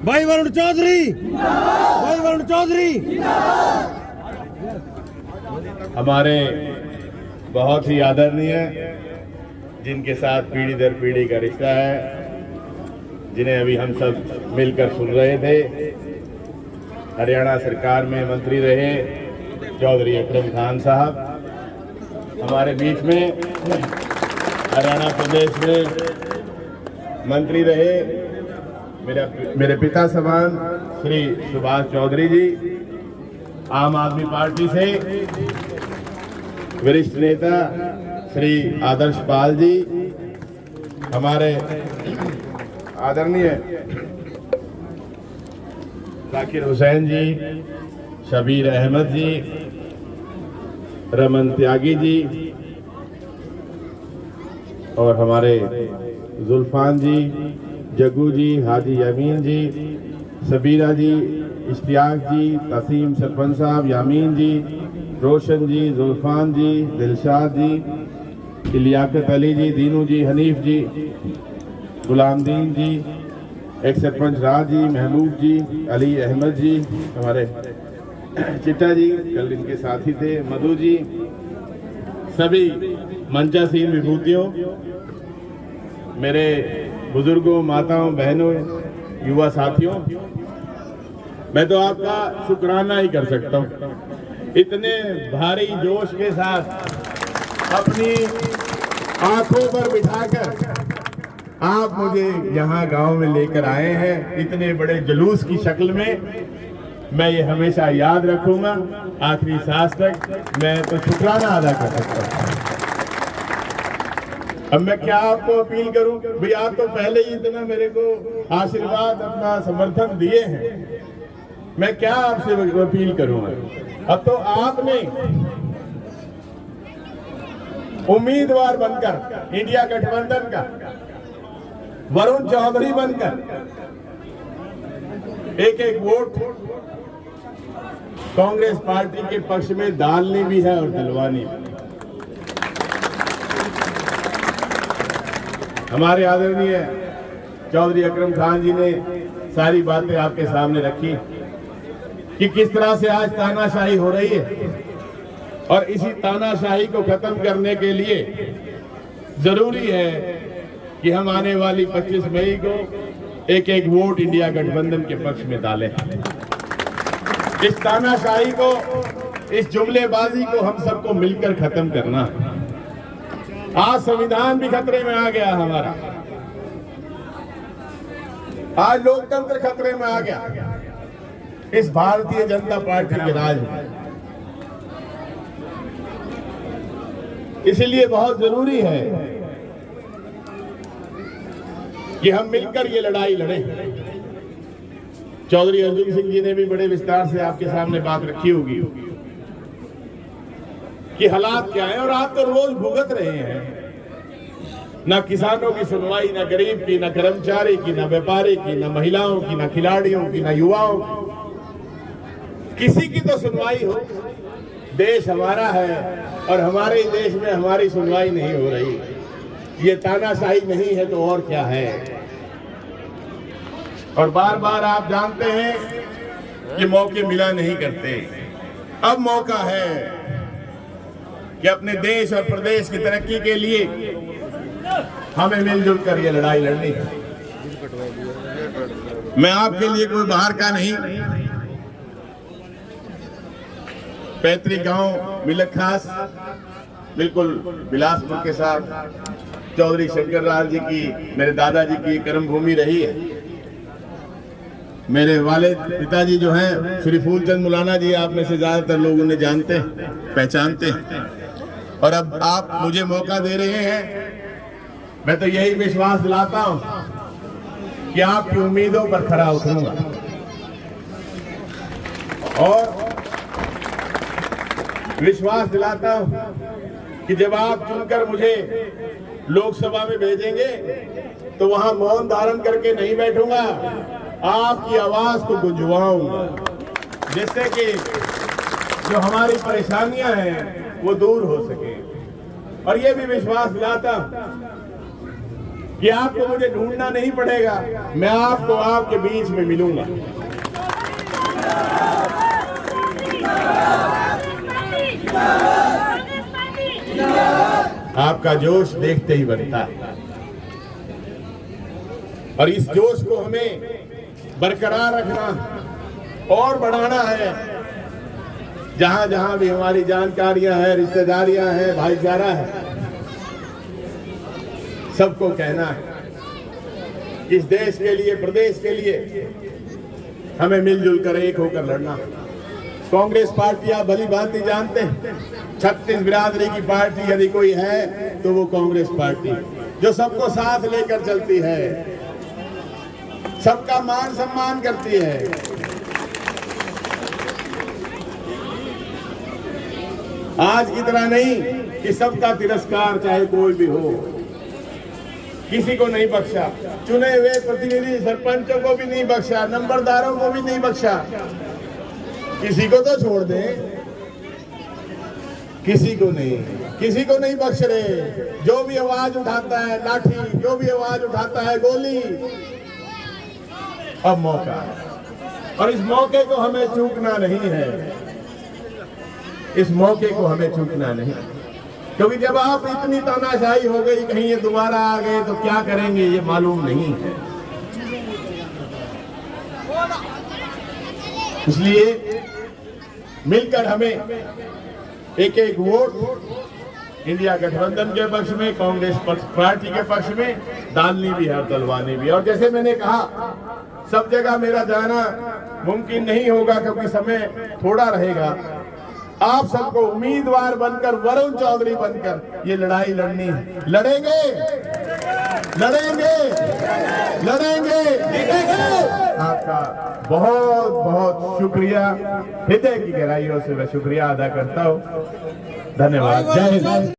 भाई वरुण चौधरी, भाई वरुण चौधरी। हमारे बहुत ही आदरणीय, जिनके साथ पीढ़ी दर पीढ़ी का रिश्ता है, जिन्हें अभी हम सब मिलकर सुन रहे थे, हरियाणा सरकार में मंत्री रहे चौधरी अकरम खान साहब, हमारे बीच में हरियाणा प्रदेश में मंत्री रहे मेरे पिता समान श्री सुभाष चौधरी जी, आम आदमी पार्टी से वरिष्ठ नेता श्री आदर्श पाल जी, हमारे आदरणीय जाकिर हुसैन जी, शबीर अहमद जी, रमन त्यागी जी, और हमारे जुल्फान जी, जग्गू जी, हाजी यामीन जी, सबीरा जी, इश्तियाक जी, तसीम सरपंच साहब, यामीन जी, रोशन जी, जुल्फान जी, दिलशाद जी, लियाकत अली जी, दीनू जी, हनीफ जी, गुलामदीन जी, एक सरपंच राज जी, महबूब जी, अली अहमद जी, हमारे चिट्टा जी कल इनके साथी थे, मधु जी, सभी मंचासीन विभूतियों, मेरे बुजुर्गों, माताओं, बहनों, युवा साथियों, मैं तो आपका शुक्राना ही कर सकता हूँ। इतने भारी जोश के साथ अपनी आंखों पर बिठाकर आप मुझे यहाँ गांव में लेकर आए हैं, इतने बड़े जुलूस की शक्ल में। मैं ये हमेशा याद रखूंगा, आखिरी सांस तक मैं तो शुक्राना अदा कर सकता हूँ। अब मैं क्या आपको अपील करूं भाई, आप तो पहले ही इतना मेरे को आशीर्वाद, अपना समर्थन दिए हैं, मैं क्या आपसे अपील करूंगा। अब तो आपने उम्मीदवार बनकर इंडिया गठबंधन का वरुण चौधरी बनकर एक एक वोट कांग्रेस पार्टी के पक्ष में डालनी भी है और दिलवानी भी। हमारे आदरणीय चौधरी अकरम खान जी ने सारी बातें आपके सामने रखी कि किस तरह से आज तानाशाही हो रही है, और इसी तानाशाही को खत्म करने के लिए जरूरी है कि हम आने वाली 25 मई को एक एक वोट इंडिया गठबंधन के पक्ष में डालें। इस तानाशाही को, इस जुमलेबाजी को हम सबको मिलकर खत्म करना। आज संविधान भी खतरे में आ गया हमारा, आज लोकतंत्र खतरे में आ गया इस भारतीय जनता पार्टी के राज में। इसलिए बहुत जरूरी है कि हम मिलकर ये लड़ाई लड़ें। चौधरी अर्जुन सिंह जी ने भी बड़े विस्तार से आपके सामने बात रखी होगी कि हालात क्या है, और आप तो रोज भुगत रहे हैं। ना किसानों की सुनवाई, ना गरीब की, ना कर्मचारी की, ना व्यापारी की, ना महिलाओं की, ना खिलाड़ियों की, ना युवाओं की, किसी की तो सुनवाई हो। देश हमारा है और हमारे देश में हमारी सुनवाई नहीं हो रही। ये तानाशाही नहीं है तो और क्या है। और बार बार आप जानते हैं कि मौके मिला नहीं करते। अब मौका है कि अपने देश और प्रदेश की तरक्की के लिए हमें मिलजुल कर ये लड़ाई लड़नी है। मैं आपके लिए कोई बाहर का नहीं, पैतृक गांव मिलखास बिल्कुल बिलासपुर के साथ चौधरी शंकर लाल जी की, मेरे दादाजी की कर्म भूमि रही है। मेरे वाले पिताजी जो हैं श्री फूलचंद मुलाना जी, आप में से ज्यादातर लोग उन्हें जानते हैं, पहचानते हैं। और अब आप मुझे मौका दे रहे हैं, मैं तो यही विश्वास दिलाता हूं कि आपकी उम्मीदों पर खरा उतरूंगा और विश्वास दिलाता हूं कि जब आप चुनकर मुझे लोकसभा में भेजेंगे तो वहां मौन धारण करके नहीं बैठूंगा, आपकी आवाज को गुंजवाऊंगा, जिससे कि जो हमारी परेशानियां हैं वो दूर हो सके। और ये भी विश्वास दिलाता कि आपको मुझे ढूंढना नहीं पड़ेगा, मैं आपको आपके बीच में मिलूंगा। आपका जोश देखते ही बनता है और इस जोश को हमें बरकरार रखना और बढ़ाना है। जहां जहां भी हमारी जानकारियां हैं, रिश्तेदारियां हैं, भाईचारा है, सबको कहना है इस देश के लिए, प्रदेश के लिए हमें मिलजुल कर एक होकर लड़ना। कांग्रेस पार्टी आप भली भांति जानते हैं, 36 बिरादरी की पार्टी यदि कोई है तो वो कांग्रेस पार्टी, जो सबको साथ लेकर चलती है, सबका मान सम्मान करती है। आज की तरह नहीं कि सबका तिरस्कार चाहे कोई भी हो, किसी को नहीं बख्शा, चुने हुए प्रतिनिधि सरपंचों को भी नहीं बख्शा, नंबरदारों को भी नहीं बख्शा। किसी को तो छोड़ दें, किसी को नहीं बख्श रहे। जो भी आवाज उठाता है लाठी, जो भी आवाज उठाता है गोली। अब मौका, और इस मौके को हमें चूकना नहीं है, इस मौके को हमें चूकना नहीं, क्योंकि जब आप इतनी तानाशाही हो गई, कहीं ये दोबारा आ गए तो क्या करेंगे ये मालूम नहीं है। इसलिए मिलकर हमें एक एक वोट इंडिया गठबंधन के पक्ष में, कांग्रेस पार्टी के पक्ष में डालनी भी है और डलवानी भी। और जैसे मैंने कहा, सब जगह मेरा जाना मुमकिन नहीं होगा क्योंकि समय थोड़ा रहेगा। आप सबको उम्मीदवार बनकर, वरुण चौधरी बनकर ये लड़ाई लड़नी है। लड़ेंगे, लड़ेंगे, लड़ेंगे, जीतेंगे। आपका बहुत बहुत शुक्रिया, हृदय की गहराइयों से मैं शुक्रिया अदा करता हूँ। धन्यवाद। जय हिंद।